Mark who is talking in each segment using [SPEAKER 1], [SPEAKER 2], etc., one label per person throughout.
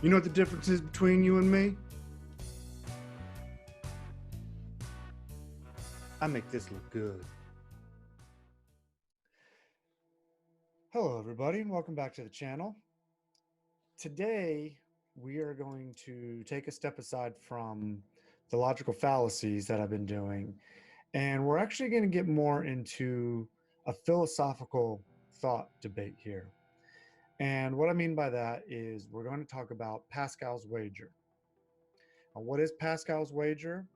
[SPEAKER 1] You know what the difference is between you and me? I make this look good. Hello, everybody, and welcome back to the channel. Today, we are going to take a step aside from the logical fallacies that I've been doing, and we're actually going to get more into a philosophical thought debate here. And what I mean by that is we're going to talk about Pascal's wager. Now, what is Pascal's wager?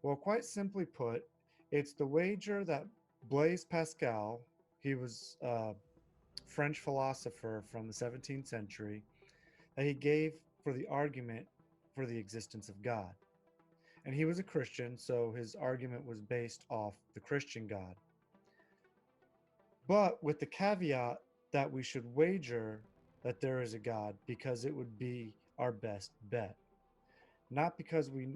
[SPEAKER 1] Well, quite simply put, it's the wager that Blaise Pascal, he was a French philosopher from the 17th century, that he gave for the argument for the existence of God. And he was a Christian, so his argument was based off the Christian God. But with the caveat that we should wager that there is a God because it would be our best bet, not because we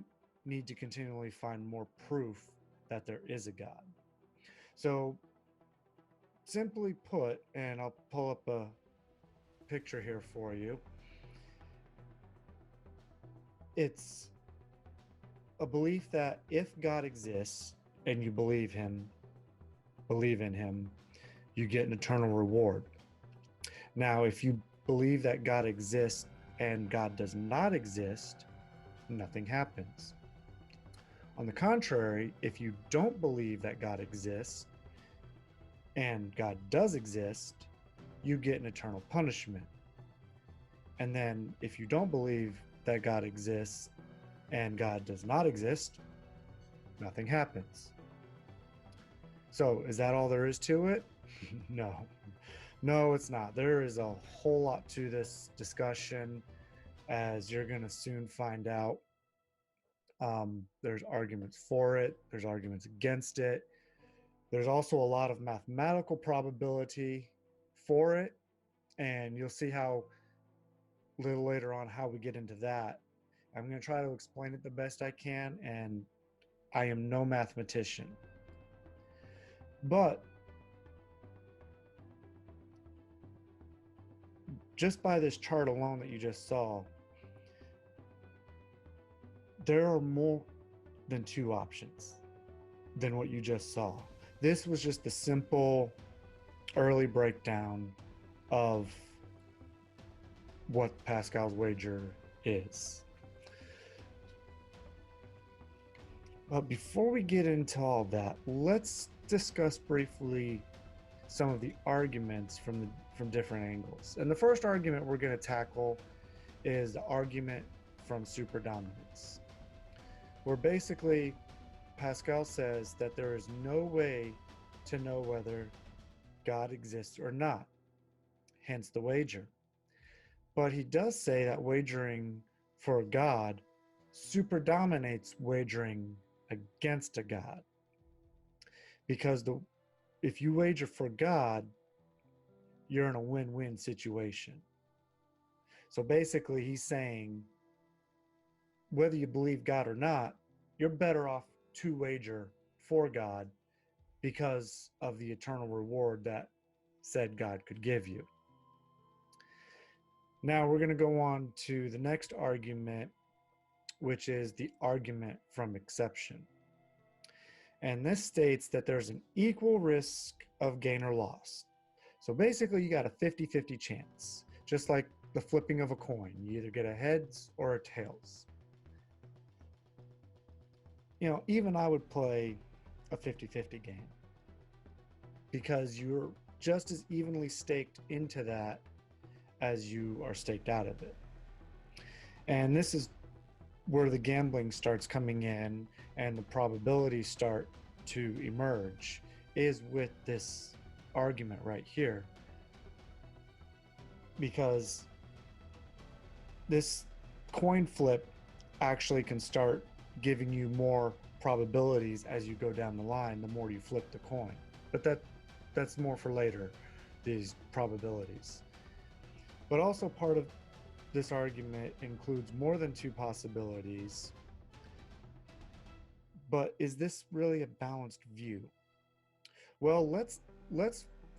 [SPEAKER 1] need to continually find more proof that there is a God. So simply put, and I'll pull up a picture here for you, it's a belief that if God exists and you believe in him, you get an eternal reward. Now, if you believe that God exists and God does not exist, nothing happens. On the contrary, if you don't believe that God exists and God does exist, you get an eternal punishment. And then if you don't believe that God exists and God does not exist, nothing happens. So is that all there is to it? No. No, it's not. There is a whole lot to this discussion, as you're going to soon find out. There's arguments for it, there's arguments against it. There's also a lot of mathematical probability for it, and you'll see how a little later on how we get into that. I'm going to try to explain it the best I can, and I am no mathematician. But just by this chart alone that you just saw, there are more than two options than what you just saw. This was just the simple early breakdown of what Pascal's wager is. But before we get into all that, let's discuss briefly some of the arguments from different angles. And the first argument we're going to tackle is the argument from superdominance, where basically Pascal says that there is no way to know whether God exists or not, hence the wager. But he does say that wagering for a God superdominates wagering against a God, because if you wager for God, you're in a win-win situation. So basically he's saying whether you believe God or not, you're better off to wager for God because of the eternal reward that said God could give you. Now we're going to go on to the next argument, which is the argument from exception. And this states that there's an equal risk of gain or loss. So basically you got a 50-50 chance, just like the flipping of a coin. You either get a heads or a tails. You know, even I would play a 50-50 game because you're just as evenly staked into that as you are staked out of it. And this is where the gambling starts coming in and the probabilities start to emerge, is with this argument right here. Because this coin flip actually can start giving you more probabilities as you go down the line, the more you flip the coin. But that's more for later, these probabilities. But also part of this argument includes more than two possibilities. But is this really a balanced view? Well, let's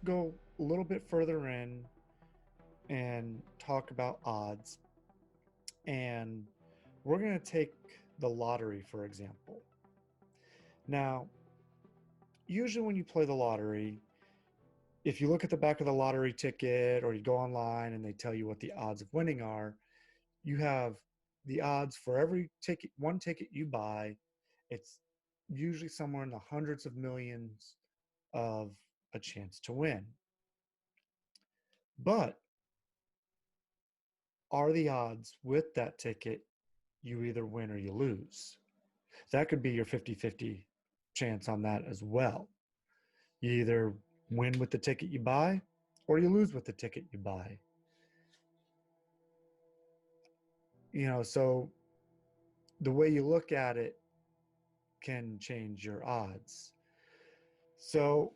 [SPEAKER 1] go a little bit further in and talk about odds. And we're going to take the lottery, for example. Now, usually when you play the lottery, if you look at the back of the lottery ticket or you go online and they tell you what the odds of winning are, you have the odds for every ticket, one ticket you buy, it's usually somewhere in the hundreds of millions of a chance to win. But are the odds with that ticket you either win or you lose? That could be your 50-50 chance on that as well. You either win with the ticket you buy or you lose with the ticket you buy. So the way you look at it can change your odds. So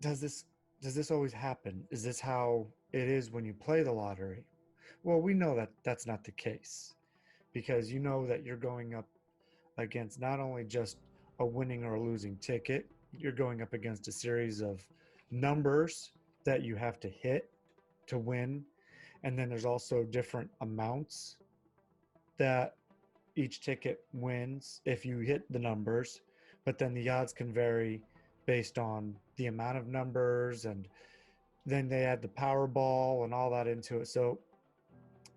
[SPEAKER 1] does this always happen? Is this how it is when you play the lottery? Well, we know that that's not the case, because you know that you're going up against not only just a winning or a losing ticket, you're going up against a series of numbers that you have to hit to win. And then there's also different amounts that each ticket wins if you hit the numbers, but then the odds can vary based on the amount of numbers, and then they add the Powerball and all that into it. So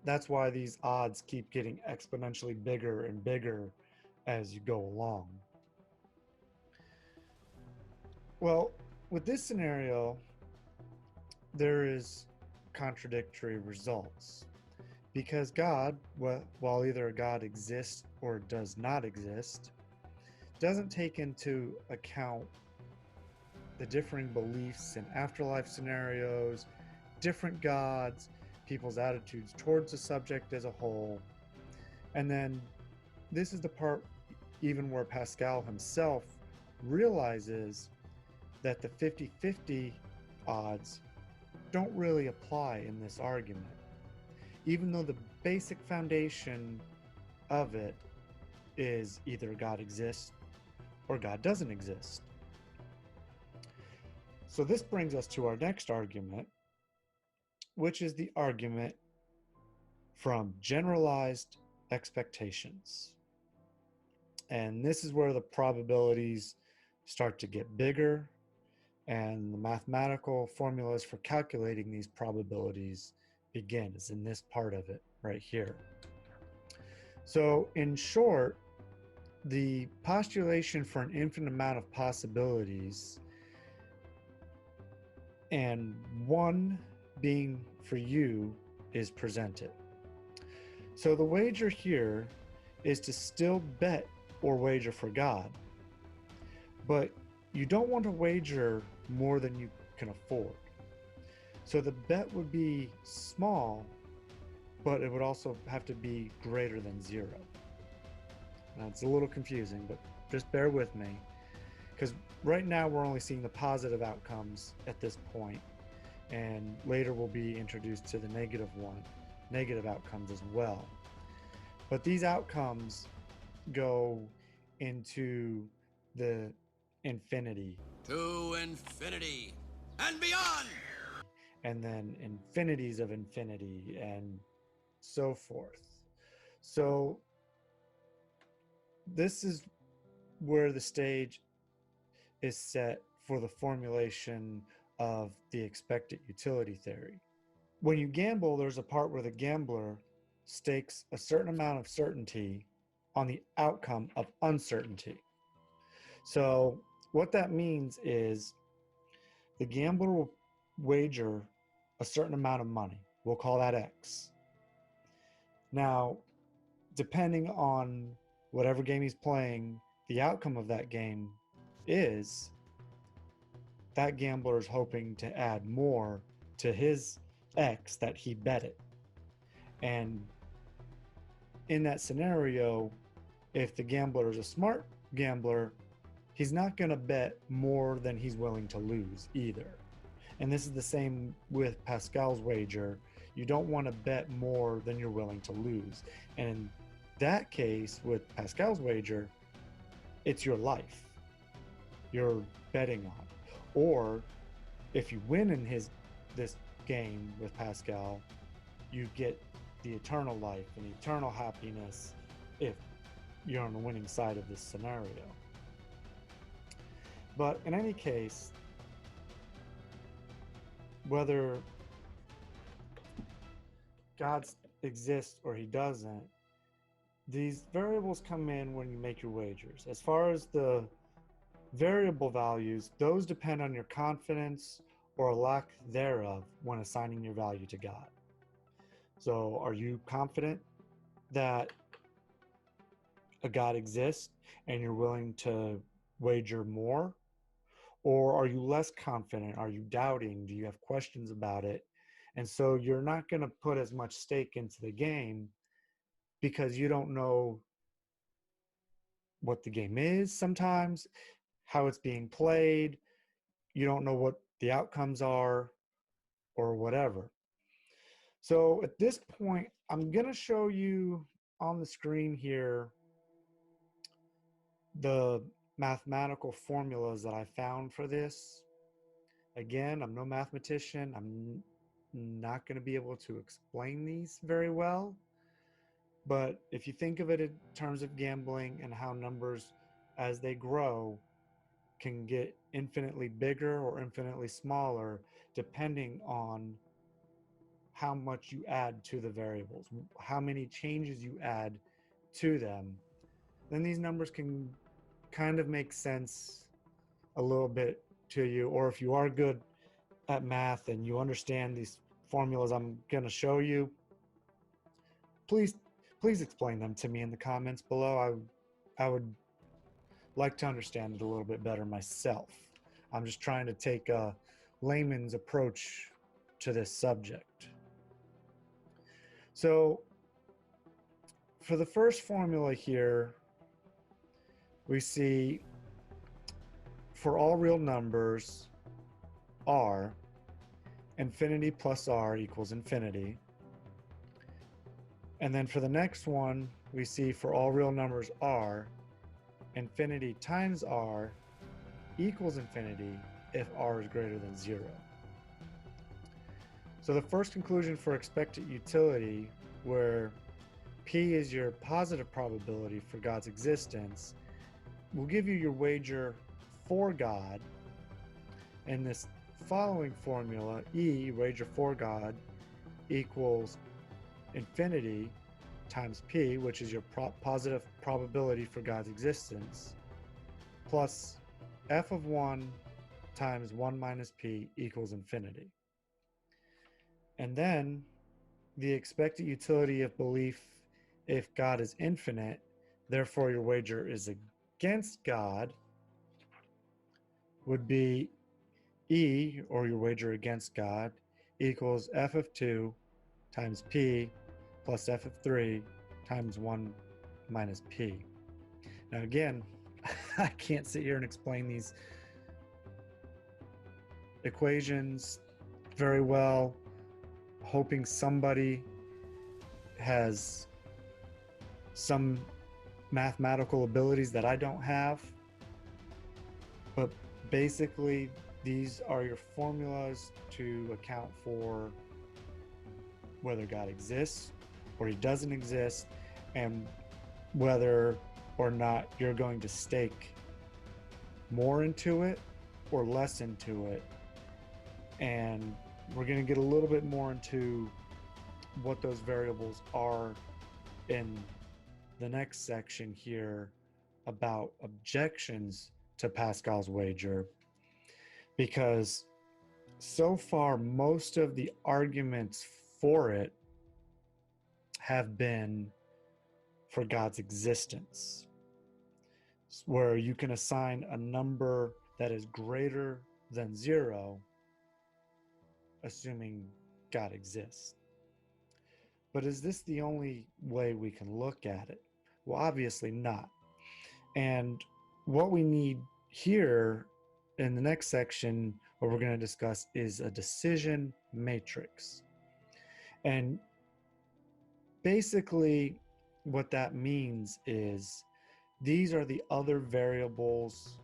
[SPEAKER 1] that's why these odds keep getting exponentially bigger and bigger as you go along. Well, with this scenario, there is contradictory results, because God, while either God exists or does not exist, doesn't take into account the differing beliefs in afterlife scenarios, different gods, people's attitudes towards the subject as a whole. And then this is the part even where Pascal himself realizes that the 50-50 odds don't really apply in this argument, even though the basic foundation of it is either God exists or God doesn't exist. So this brings us to our next argument, which is the argument from generalized expectations. And this is where the probabilities start to get bigger, and the mathematical formulas for calculating these probabilities begins in this part of it right here. So in short, the postulation for an infinite amount of possibilities, and one being for you, is presented. So the wager here is to still bet or wager for God, but you don't want to wager more than you can afford. So the bet would be small, but it would also have to be greater than 0. Now it's a little confusing, but just bear with me, because right now we're only seeing the positive outcomes at this point, and later we'll be introduced to the negative outcomes as well. But these outcomes go into the infinity.
[SPEAKER 2] To infinity and beyond!
[SPEAKER 1] And then infinities of infinity and so forth. So this is where the stage is set for the formulation of the expected utility theory. When you gamble, there's a part where the gambler stakes a certain amount of certainty on the outcome of uncertainty. So what that means is the gambler will wager a certain amount of money. We'll call that X. Now, depending on whatever game he's playing, the outcome of that game is, that gambler is hoping to add more to his X that he bet it. And in that scenario, if the gambler is a smart gambler, he's not going to bet more than he's willing to lose either. And this is the same with Pascal's wager. You don't want to bet more than you're willing to lose. And in that case, with Pascal's wager, it's your life you're betting on. Or if you win in his this game with Pascal, you get the eternal life and eternal happiness if you're on the winning side of this scenario. But in any case, whether God exists or he doesn't, these variables come in when you make your wagers. As far as the variable values, those depend on your confidence or lack thereof when assigning your value to God. So, are you confident that a God exists and you're willing to wager more? Or are you less confident? Are you doubting? Do you have questions about it? And so you're not going to put as much stake into the game because you don't know what the game is sometimes, how it's being played. You don't know what the outcomes are or whatever. So at this point, I'm going to show you on the screen here the mathematical formulas that I found for this. Again, I'm no mathematician. I'm not going to be able to explain these very well. But if you think of it in terms of gambling and how numbers, as they grow, can get infinitely bigger or infinitely smaller, depending on how much you add to the variables, how many changes you add to them, then these numbers can kind of make sense a little bit to you. Or if you are good at math and you understand these formulas I'm going to show you, please explain them to me in the comments below. I would like to understand it a little bit better myself. I'm just trying to take a layman's approach to this subject. So for the first formula here, we see for all real numbers, r, infinity plus r equals infinity. And then for the next one, we see for all real numbers r, infinity times r equals infinity if r is greater than 0. So the first conclusion for expected utility, where p is your positive probability for God's existence, will give you your wager for God. And this following formula, E, wager for God, equals infinity times p, which is your positive probability for God's existence, plus f of 1 times 1 minus p equals infinity. And then the expected utility of belief if God is infinite, therefore your wager is against God, would be E, or your wager against God, equals f of 2 times p plus f of 3 times 1 minus p. Now again, I can't sit here and explain these equations very well, hoping somebody has some mathematical abilities that I don't have. But basically, these are your formulas to account for whether God exists or he doesn't exist, and whether or not you're going to stake more into it or less into it. And we're going to get a little bit more into what those variables are in the next section here about objections to Pascal's wager, because so far most of the arguments for it have been for God's existence, where you can assign a number that is greater than 0, assuming God exists. But is this the only way we can look at it? Well, obviously not. And what we need here in the next section, what we're going to discuss, is a decision matrix. And basically what that means is these are the other variables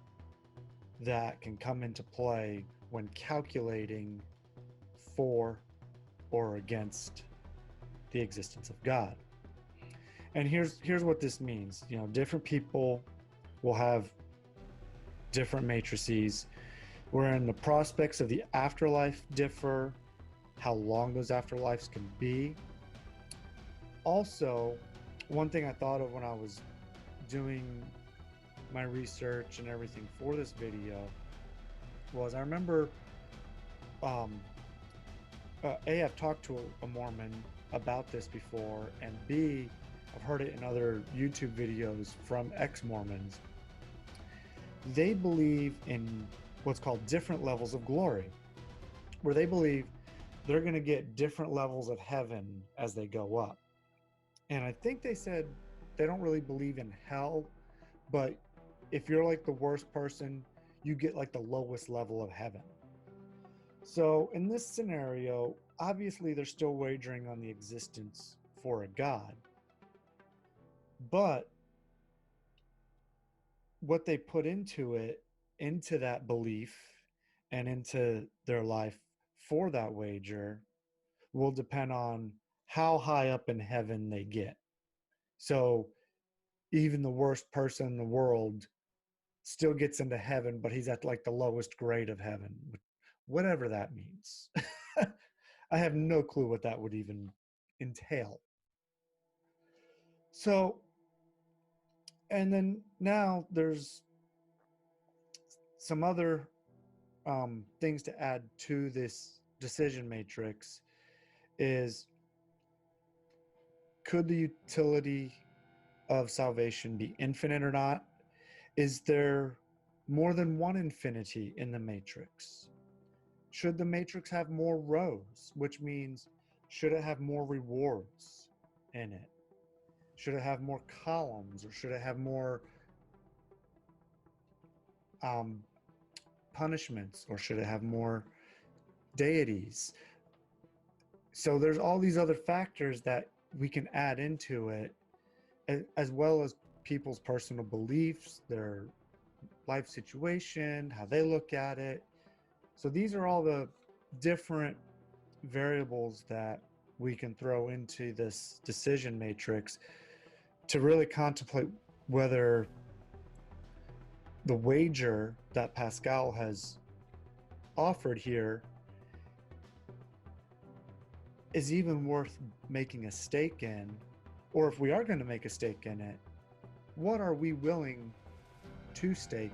[SPEAKER 1] that can come into play when calculating for or against the existence of God. And here's what this means. Different people will have different matrices wherein the prospects of the afterlife differ, how long those afterlives can be. Also, one thing I thought of when I was doing my research and everything for this video was I remember A, I've talked to a Mormon about this before, and B, I've heard it in other YouTube videos from ex-Mormons. They believe in what's called different levels of glory, where they believe they're going to get different levels of heaven as they go up. And I think they said they don't really believe in hell, but if you're like the worst person, you get like the lowest level of heaven. So in this scenario, obviously they're still wagering on the existence for a God. But what they put into that belief and into their life for that wager will depend on how high up in heaven they get. So even the worst person in the world still gets into heaven, but he's at like the lowest grade of heaven, whatever that means. I have no clue what that would even entail. So, and then now there's some other things to add to this decision matrix is, could the utility of salvation be infinite or not? Is there more than one infinity in the matrix? Should the matrix have more rows, which means should it have more rewards in it? Should it have more columns, or should it have more punishments, or should it have more deities? So there's all these other factors that we can add into it, as well as people's personal beliefs, their life situation, how they look at it. So these are all the different variables that we can throw into this decision matrix to really contemplate whether the wager that Pascal has offered here is even worth making a stake in, or if we are going to make a stake in it, what are we willing to stake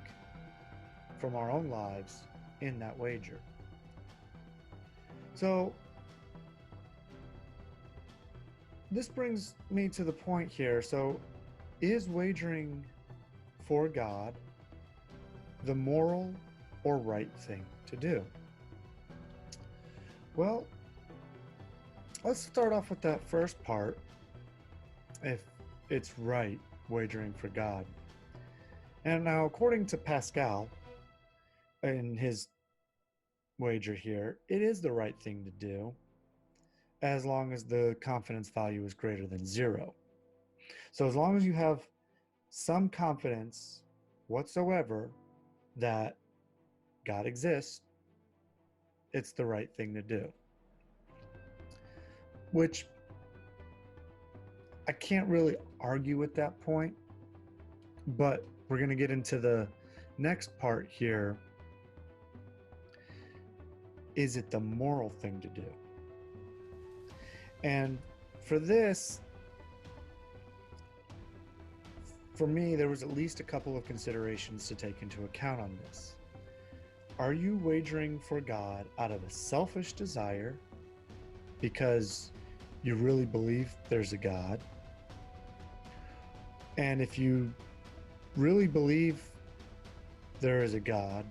[SPEAKER 1] from our own lives in that wager? So this brings me to the point here. So is wagering for God the moral or right thing to do? Well, let's start off with that first part. If it's right, wagering for God. And now, according to Pascal, in his wager here, it is the right thing to do as long as the confidence value is greater than 0. So as long as you have some confidence whatsoever that God exists, it's the right thing to do. Which I can't really argue with that point, but we're going to get into the next part here. Is it the moral thing to do? And for this, for me, there was at least a couple of considerations to take into account on this. Are you wagering for God out of a selfish desire because you really believe there's a God? And if you really believe there is a God,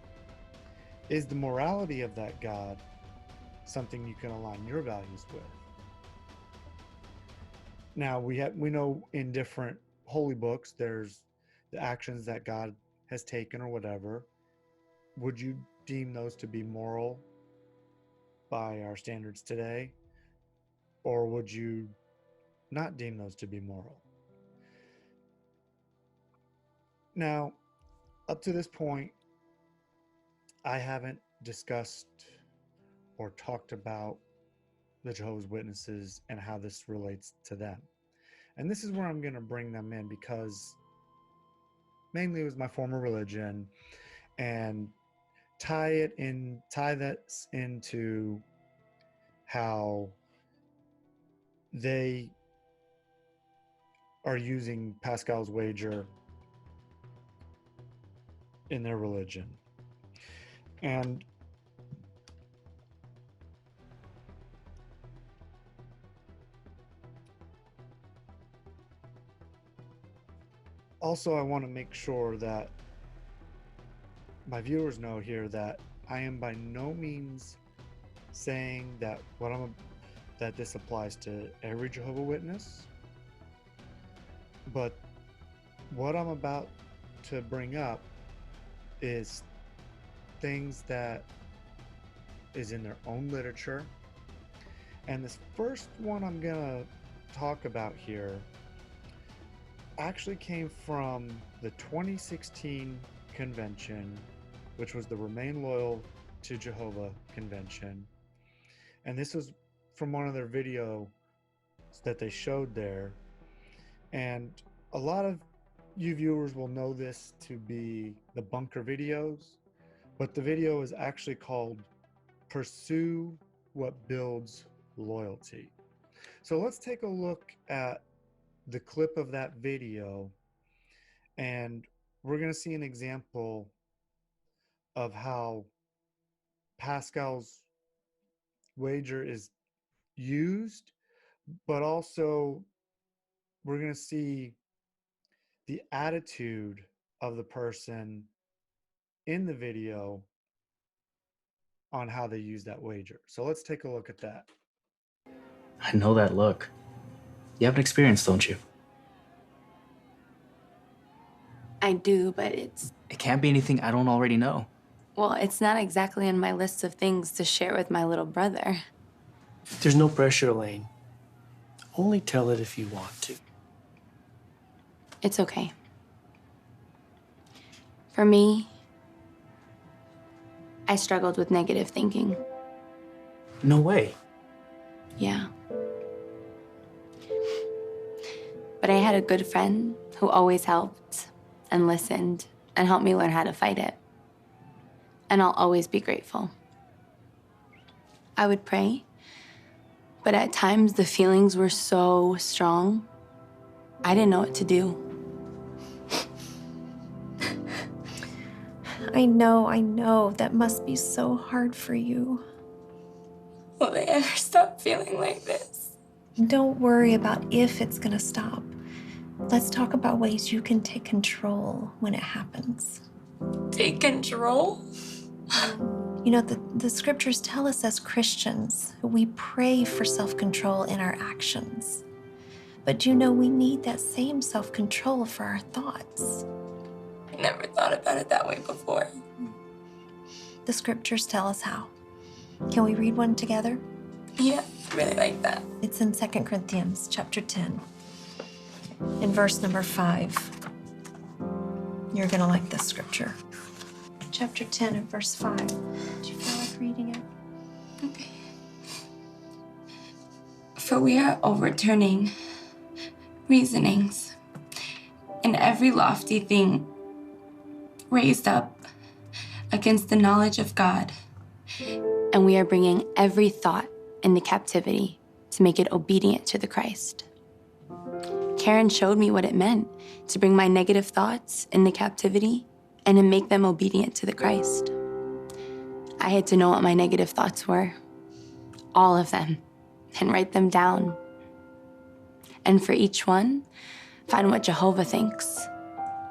[SPEAKER 1] is the morality of that God something you can align your values with? Now, we know in different holy books, there's the actions that God has taken or whatever. Would you deem those to be moral by our standards today? Or would you not deem those to be moral? Now, up to this point, I haven't discussed or talked about the Jehovah's Witnesses and how this relates to them. And this is where I'm going to bring them in because mainly it was my former religion, and tie this into how they are using Pascal's wager in their religion. And also, I want to make sure that my viewers know here that I am by no means saying that that this applies to every Jehovah's Witness, but what I'm about to bring up is things that is in their own literature. And this first one I'm gonna talk about here actually came from the 2016 convention, which was the Remain Loyal to Jehovah convention. And this was from one of their videos that they showed there. And a lot of you viewers will know this to be the bunker videos, but the video is actually called Pursue What Builds Loyalty. So let's take a look at the clip of that video, and we're going to see an example of how Pascal's wager is used, but also we're going to see the attitude of the person in the video on how they use that wager. So let's take a look at that.
[SPEAKER 3] I know that look. You have an experience, don't you?
[SPEAKER 4] I do, but
[SPEAKER 3] It can't be anything I don't already know.
[SPEAKER 4] well, it's not exactly on my list of things to share with my little brother.
[SPEAKER 5] There's no pressure, Elaine. Only tell it if you want to.
[SPEAKER 4] It's okay. For me, I struggled with negative thinking.
[SPEAKER 5] No way.
[SPEAKER 4] Yeah. But I had a good friend who always helped and listened and helped me learn how to fight it. And I'll always be grateful. I would pray, but at times the feelings were so strong, I didn't know what to do.
[SPEAKER 6] I know. That must be so hard for you.
[SPEAKER 4] Will they ever stop feeling like this?
[SPEAKER 6] Don't worry about if it's gonna stop. Let's talk about ways you can take control when it happens.
[SPEAKER 4] Take control?
[SPEAKER 6] You know, the scriptures tell us as Christians, we pray for self-control in our actions. But you know, we need that same self-control for our thoughts.
[SPEAKER 4] I never thought about it that way before.
[SPEAKER 6] The scriptures tell us how. Can we read one together?
[SPEAKER 4] Yeah, I really like that.
[SPEAKER 6] It's in 2 Corinthians chapter 10, in verse number 5. You're gonna like this scripture. Chapter 10 and verse 5. Do you feel like reading it?
[SPEAKER 4] Okay. For we are overturning reasonings and every lofty thing raised up against the knowledge of God. And we are bringing every thought into captivity to make it obedient to the Christ. Karen showed me what it meant to bring my negative thoughts into captivity and to make them obedient to the Christ. I had to know what my negative thoughts were, all of them, and write them down. And for each one, find what Jehovah thinks,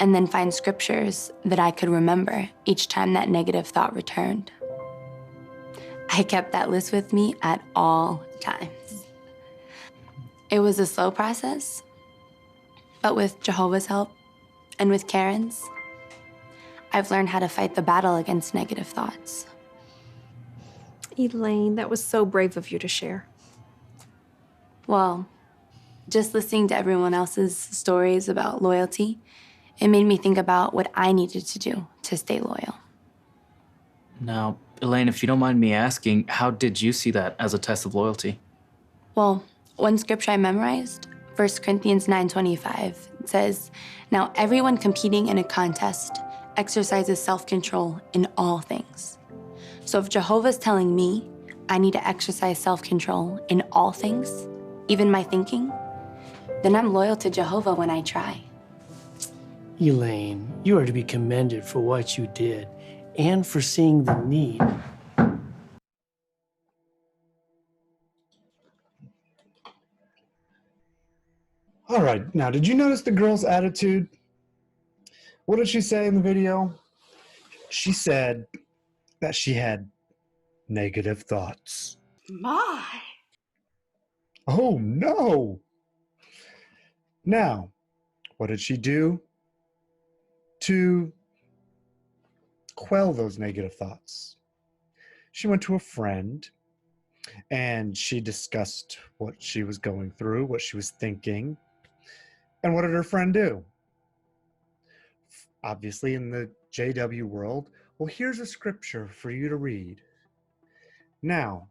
[SPEAKER 4] and then find scriptures that I could remember each time that negative thought returned. I kept that list with me at all times. It was a slow process, but with Jehovah's help and with Karen's, I've learned how to fight the battle against negative thoughts.
[SPEAKER 6] Elaine, that was so brave of you to share.
[SPEAKER 4] Well, just listening to everyone else's stories about loyalty, it made me think about what I needed to do to stay loyal.
[SPEAKER 3] Now, Elaine, if you don't mind me asking, how did you see that as a test of loyalty?
[SPEAKER 4] Well, one scripture I memorized, 1 Corinthians 9:25, it says, "Now everyone competing in a contest exercises self-control in all things." So if Jehovah's telling me I need to exercise self-control in all things, even my thinking, then I'm loyal to Jehovah when I try.
[SPEAKER 5] Elaine, you are to be commended for what you did and for seeing the need.
[SPEAKER 1] All right, now, did you notice the girl's attitude? What did she say in the video? She said that she had negative thoughts.
[SPEAKER 7] My.
[SPEAKER 1] Oh, no. Now, what did she do to quell those negative thoughts? She went to a friend and she discussed what she was going through, what she was thinking. And what did her friend do? Obviously, in the JW world, well, here's a scripture for you to read. Now,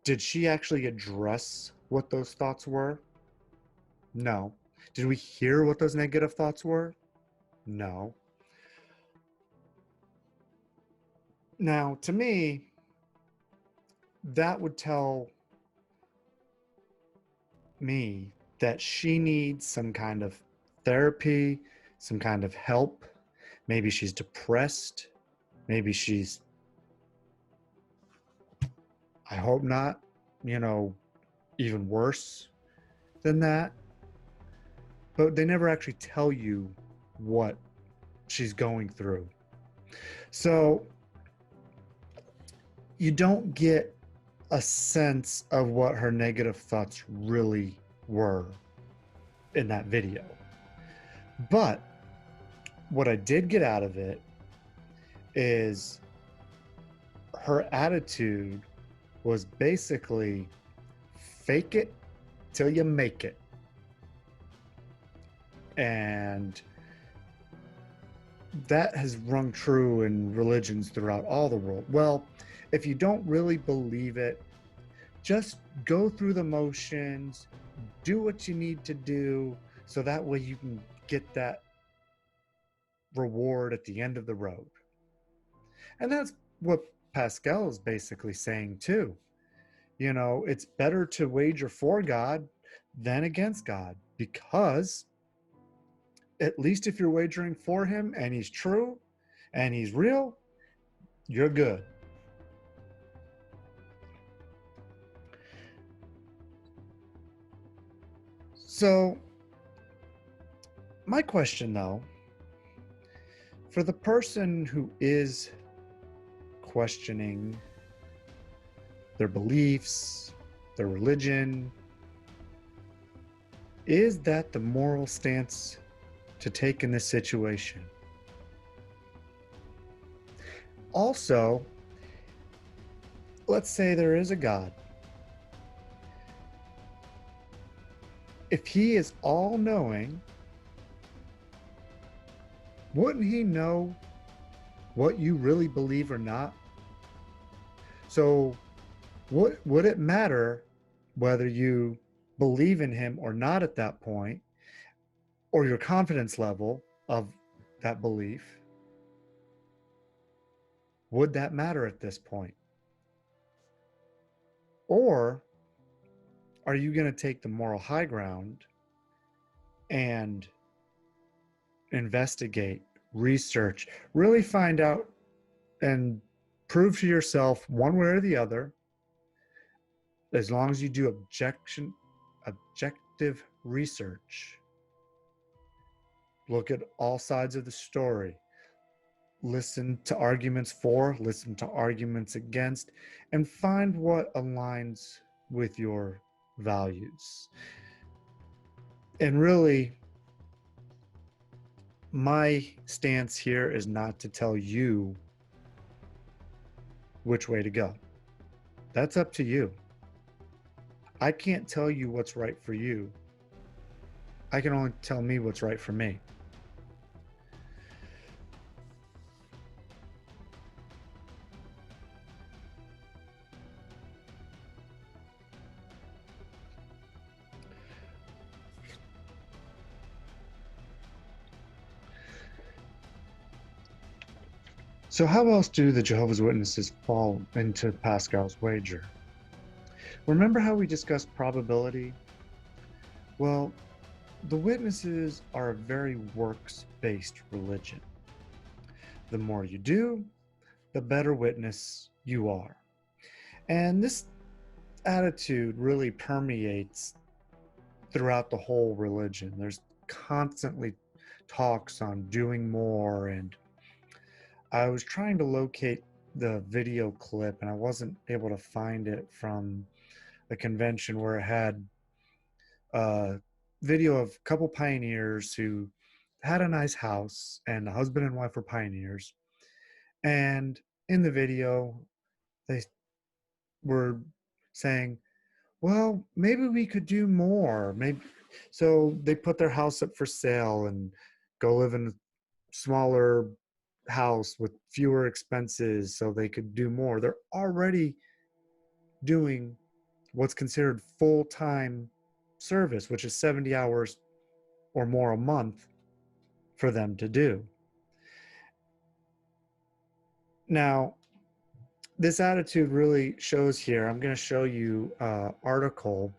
[SPEAKER 1] did she actually address what those thoughts were? No. Did we hear what those negative thoughts were? No. Now, to me, that would tell me that she needs some kind of therapy, some kind of help. Maybe she's depressed. Maybe she's, I hope not, even worse than that. But they never actually tell you what she's going through. So you don't get a sense of what her negative thoughts really were in that video. But what I did get out of it is her attitude was basically fake it till you make it. And that has rung true in religions throughout all the world. Well, if you don't really believe it, just go through the motions, do what you need to do, so that way you can get that reward at the end of the road. And that's what Pascal is basically saying too. It's better to wager for God than against God, because at least if you're wagering for him and he's true and he's real, you're good. So, my question though, for the person who is questioning their beliefs, their religion, is that the moral stance to take in this situation? Also, let's say there is a God. If he is all-knowing, wouldn't he know what you really believe or not? So would it matter whether you believe in him or not at that point, or your confidence level of that belief? Would that matter at this point? Or are you going to take the moral high ground and investigate, research, really find out and prove to yourself one way or the other, as long as you do objective research, look at all sides of the story, listen to arguments for, listen to arguments against, and find what aligns with your values. And really, my stance here is not to tell you which way to go. That's up to you. I can't tell you what's right for you. I can only tell me what's right for me. So how else do the Jehovah's Witnesses fall into Pascal's wager? Remember how we discussed probability? Well, the witnesses are a very works-based religion. The more you do, the better witness you are. And this attitude really permeates throughout the whole religion. There's constantly talks on doing more, and I was trying to locate the video clip and I wasn't able to find it from the convention where it had a video of a couple pioneers who had a nice house, and the husband and wife were pioneers. And in the video, they were saying, well, maybe we could do more. Maybe so they put their house up for sale and go live in a smaller house with fewer expenses so they could do more. They're already doing what's considered full-time service, which is 70 hours or more a month for them to do. Now, this attitude really shows here. I'm going to show you an article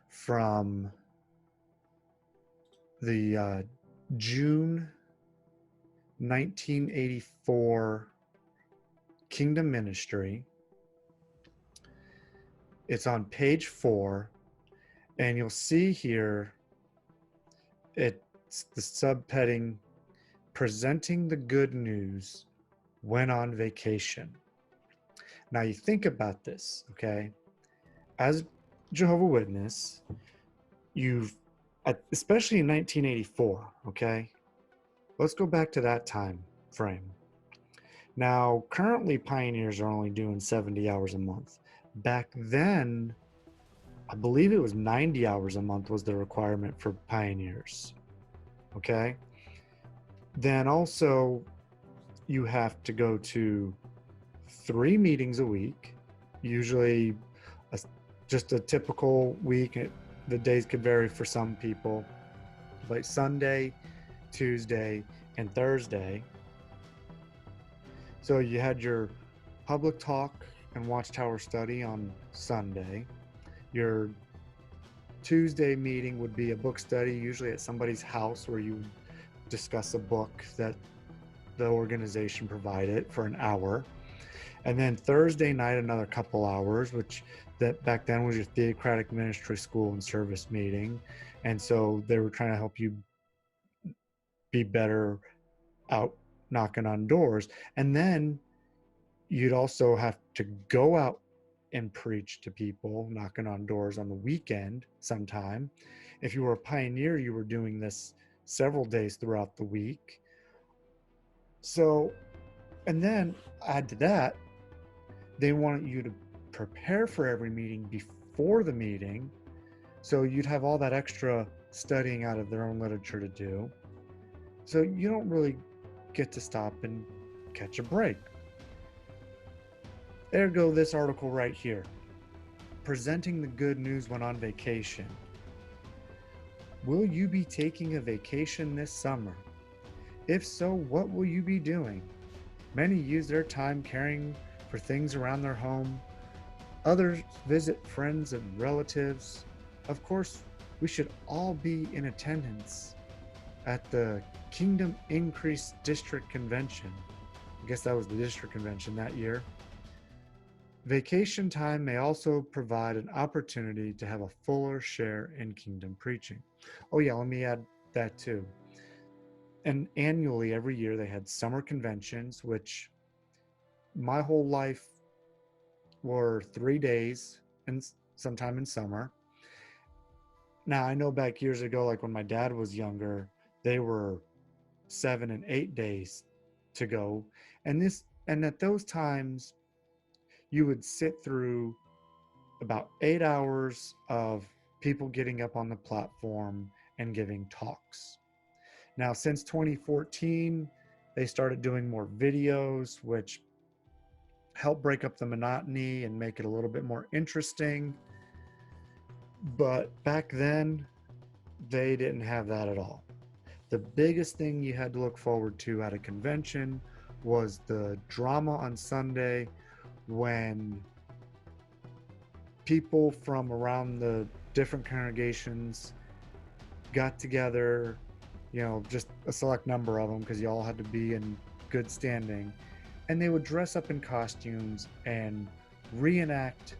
[SPEAKER 1] from the June 1984 Kingdom Ministry. It's on page 4, and you'll see here it's the subheading, Presenting the Good News When on Vacation. Now you think about this, okay? As Jehovah's Witness, you've, especially in 1984, okay? Let's go back to that time frame. Now, currently pioneers are only doing 70 hours a month. Back then, I believe it was 90 hours a month was the requirement for pioneers, okay? Then also, you have to go to 3 meetings a week, usually just a typical week. The days could vary for some people, like Sunday, Tuesday, and Thursday. So you had your public talk and watchtower study on Sunday. Your Tuesday meeting would be a book study, usually at somebody's house, where you discuss a book that the organization provided for an hour. And then Thursday night, another couple hours, which that back then was your theocratic ministry school and service meeting. And so they were trying to help you be better out knocking on doors. And then you'd also have to go out and preach to people, knocking on doors on the weekend sometime. If you were a pioneer, you were doing this several days throughout the week. So, and then add to that, they wanted you to prepare for every meeting before the meeting. So you'd have all that extra studying out of their own literature to do. So you don't really get to stop and catch a break. Ergo, this article right here, Presenting the Good News When on Vacation. Will you be taking a vacation this summer? If so, what will you be doing? Many use their time caring for things around their home. Others visit friends and relatives. Of course, we should all be in attendance at the Kingdom Increase District Convention. I guess that was the district convention that year. Vacation time may also provide an opportunity to have a fuller share in kingdom preaching. Oh yeah, let me add that too. And annually, every year, they had summer conventions, which my whole life were 3 days and sometime in summer. Now, I know back years ago, like when my dad was younger, they were 7 and 8 days to go. And at those times, you would sit through about 8 hours of people getting up on the platform and giving talks. Now, since 2014, they started doing more videos, which help break up the monotony and make it a little bit more interesting. But back then, they didn't have that at all. The biggest thing you had to look forward to at a convention was the drama on Sunday when people from around the different congregations got together, just a select number of them because you all had to be in good standing, and they would dress up in costumes and reenact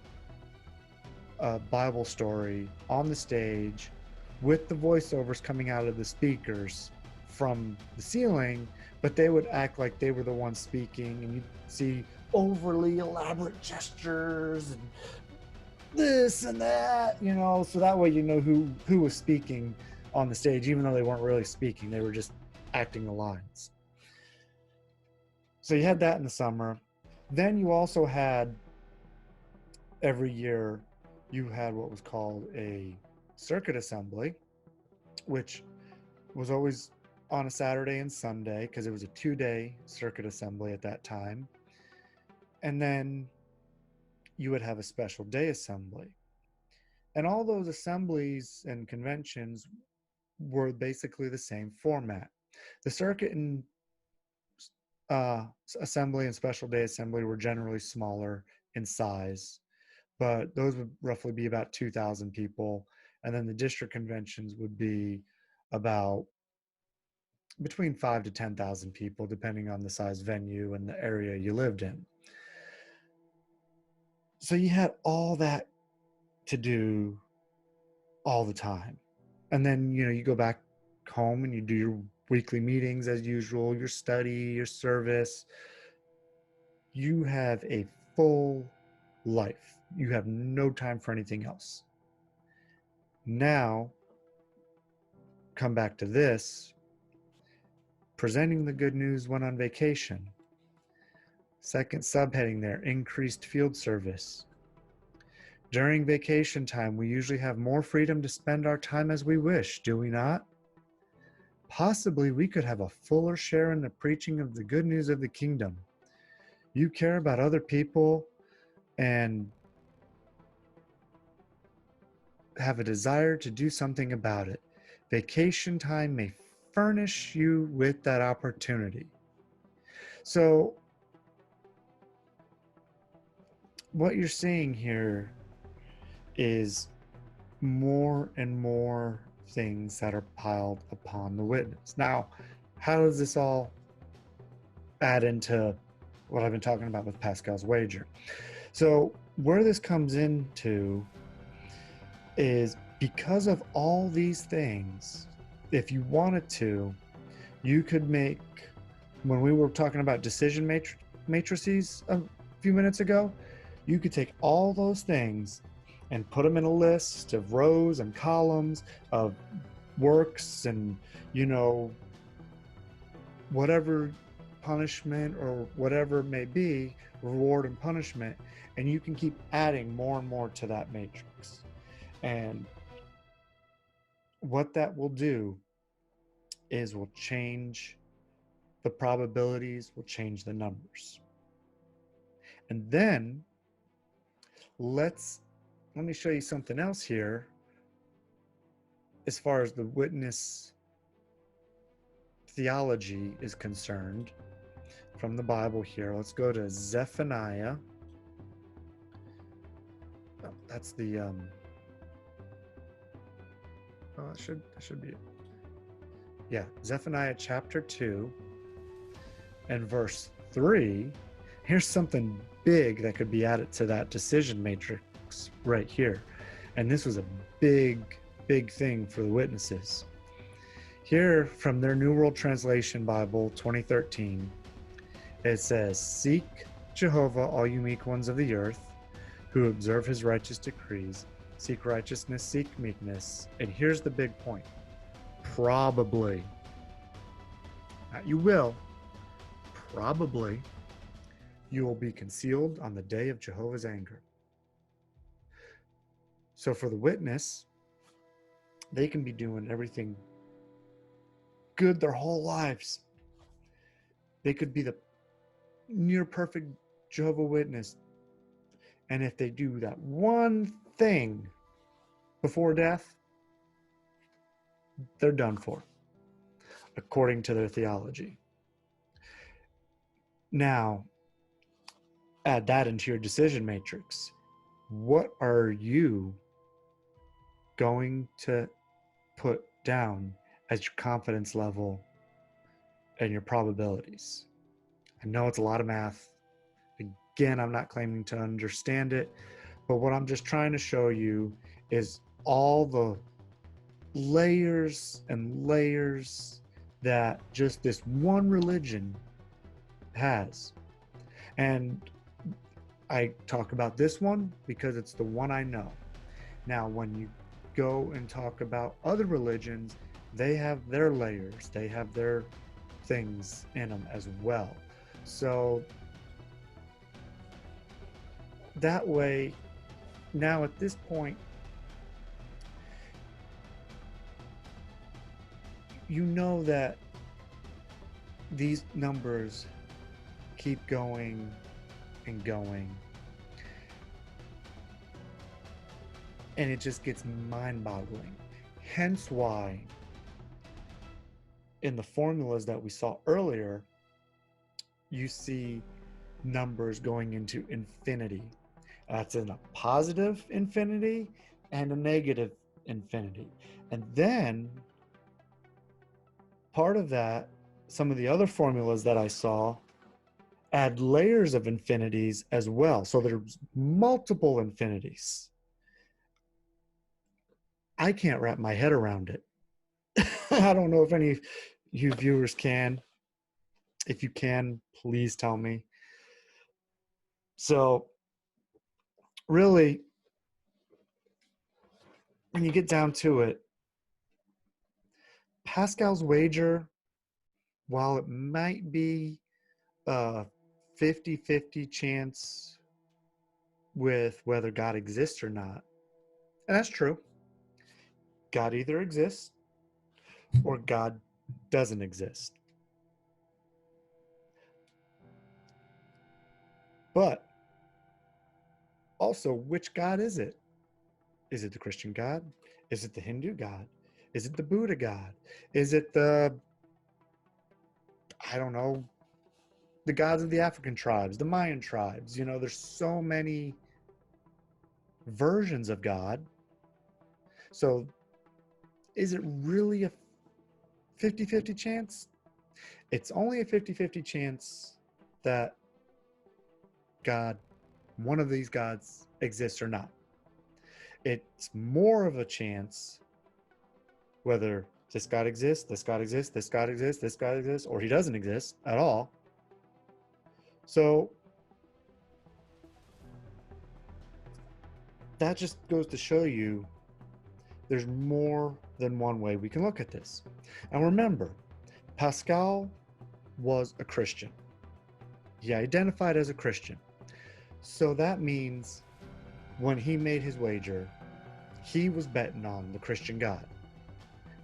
[SPEAKER 1] a Bible story on the stage with the voiceovers coming out of the speakers from the ceiling, but they would act like they were the ones speaking, and you'd see overly elaborate gestures and this and that, so that way who was speaking on the stage, even though they weren't really speaking, they were just acting the lines. So you had that in the summer. Then you also had, every year, you had what was called a circuit assembly, which was always on a Saturday and Sunday because it was a 2-day circuit assembly at that time. And then you would have a special day assembly. And all those assemblies and conventions were basically the same format. The circuit and assembly and special day assembly were generally smaller in size, but those would roughly be about 2,000 people. And then the district conventions would be about between 5 to 10,000 people, depending on the size venue and the area you lived in. So you had all that to do all the time. And then, you go back home and you do your weekly meetings as usual, your study, your service. You have a full life. You have no time for anything else. Now, come back to this. Presenting the good news when on vacation. Second subheading there, increased field service. During vacation time, we usually have more freedom to spend our time as we wish, do we not? Possibly we could have a fuller share in the preaching of the good news of the kingdom. You care about other people and have a desire to do something about it. Vacation time may furnish you with that opportunity. So, what you're seeing here is more and more things that are piled upon the witness. Now, how does this all add into what I've been talking about with Pascal's wager? So, where this comes into is because of all these things, if you wanted to, you could make, when we were talking about decision matrices a few minutes ago, you could take all those things and put them in a list of rows and columns of works and, whatever punishment or whatever it may be, reward and punishment, and you can keep adding more and more to that matrix. And what that will do is will change the probabilities, will change the numbers. And then let me show you something else here as far as the witness theology is concerned from the Bible here. Let's go to Zephaniah. Oh, that's the that should be it. Yeah, Zephaniah chapter 2 and verse 3. Here's something big that could be added to that decision matrix right here. And this was a big thing for the witnesses. Here from their New World Translation Bible 2013, it says, "Seek Jehovah, all you meek ones of the earth, who observe his righteous decrees. Seek righteousness, seek meekness." And here's the big point. Probably. Not you will. Probably you will be concealed on the day of Jehovah's anger. So for the witness, they can be doing everything good their whole lives. They could be the near perfect Jehovah Witness. And if they do that one thing before death, they're done for, according to their theology. Now, add that into your decision matrix. What are you going to put down as your confidence level and your probabilities? I know it's a lot of math. Again, I'm not claiming to understand it, but what I'm just trying to show you is all the layers and layers that just this one religion has. And I talk about this one because it's the one I know. Now, when you go and talk about other religions, they have their layers, they have their things in them as well. So that way, now at this point, you know that these numbers keep going and going, and it just gets mind-boggling. Hence why in the formulas that we saw earlier, you see numbers going into infinity. That's in a positive infinity and a negative infinity. And then part of that, some of the other formulas that I saw add layers of infinities as well. So there's multiple infinities. I can't wrap my head around it. I don't know if any of you viewers can. If you can, please tell me. So really, when you get down to it, Pascal's wager, while it might be a 50-50 chance with whether God exists or not, and that's true. God either exists or God doesn't exist. But also, which God is it? Is it the Christian God? Is it the Hindu God? Is it the Buddha God? Is it the, I don't know, the gods of the African tribes, the Mayan tribes? You know, there's so many versions of God. So is it really a 50-50 chance? It's only a 50-50 chance that God, one of these gods, exists or not. It's more of a chance whether this God exists, this God exists, this God exists, this God exists, or he doesn't exist at all. So that just goes to show you there's more than one way we can look at this. And remember, Pascal was a Christian. He identified as a Christian. So that means when he made his wager, he was betting on the Christian God.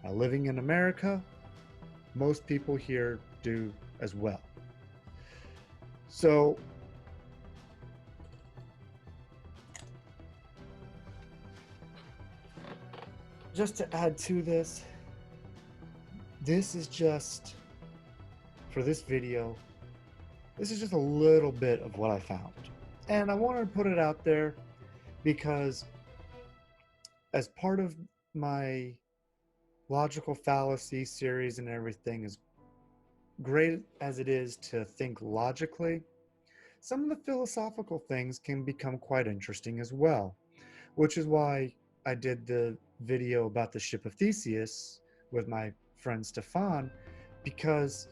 [SPEAKER 1] Now, living in America, most people here do as well. So just to add to this, this is just, for this video, this is just a little bit of what I found. And I wanted to put it out there because as part of my logical fallacy series and everything, as great as it is to think logically, some of the philosophical things can become quite interesting as well, which is why I did the video about the ship of Theseus with my friend Stefan, because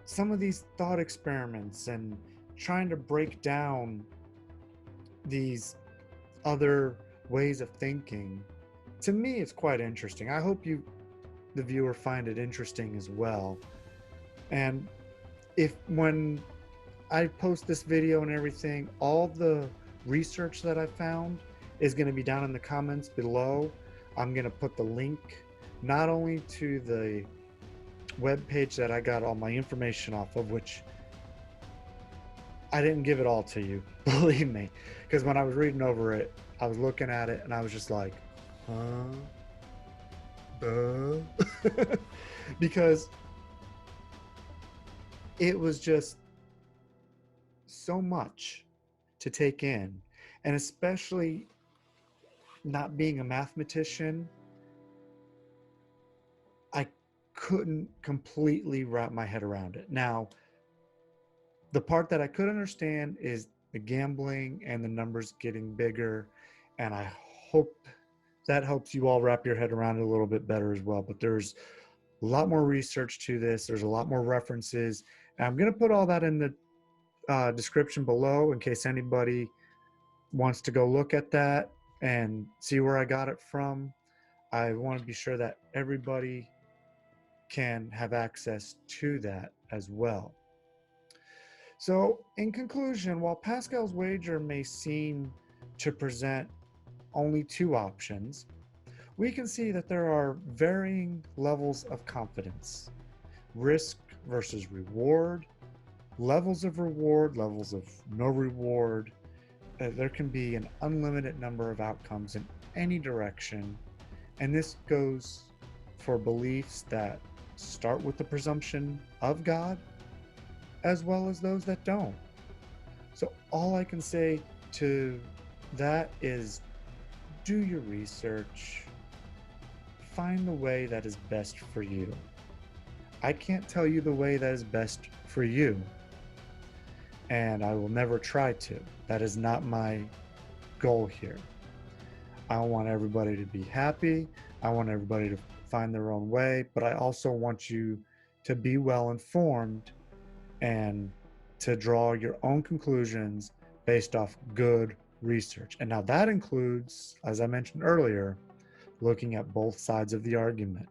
[SPEAKER 1] some of these thought experiments and trying to break down these other ways of thinking, to me, it's quite interesting. I hope you, the viewer, find it interesting as well. And if when I post this video and everything, all the research that I found is going to be down in the comments below. I'm going to put the link not only to the web page that I got all my information off of, which I didn't give it all to you, believe me, because when I was reading over it, I was looking at it and I was just like, because it was just so much to take in. And especially not being a mathematician, I couldn't completely wrap my head around it. Now, the part that I could understand is the gambling and the numbers getting bigger. And I hope that helps you all wrap your head around it a little bit better as well. But there's a lot more research to this. There's a lot more references. And I'm going to put all that in the description below in case anybody wants to go look at that and see where I got it from. I want to be sure that everybody can have access to that as well. So, in conclusion, while Pascal's wager may seem to present only two options, we can see that there are varying levels of confidence, risk versus reward, levels of reward, levels of no reward. There can be an unlimited number of outcomes in any direction, and this goes for beliefs that start with the presumption of God as well as those that don't. So all I can say to that is do your research, find the way that is best for you. I can't tell you the way that is best for you, and I will never try to. That is not my goal here. I want everybody to be happy. I want everybody to find their own way, but I also want you to be well informed and to draw your own conclusions based off good research. And now that includes, as I mentioned earlier, looking at both sides of the argument.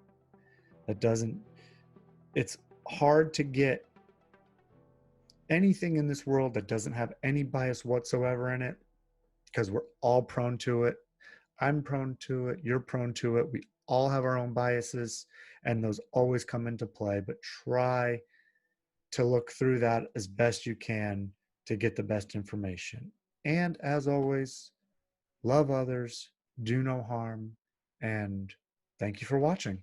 [SPEAKER 1] It's hard to get anything in this world that doesn't have any bias whatsoever in it, because we're all prone to it. I'm prone to it. You're prone to it. We all have our own biases, and those always come into play. But try to look through that as best you can to get the best information. And as always, love others, do no harm, and thank you for watching.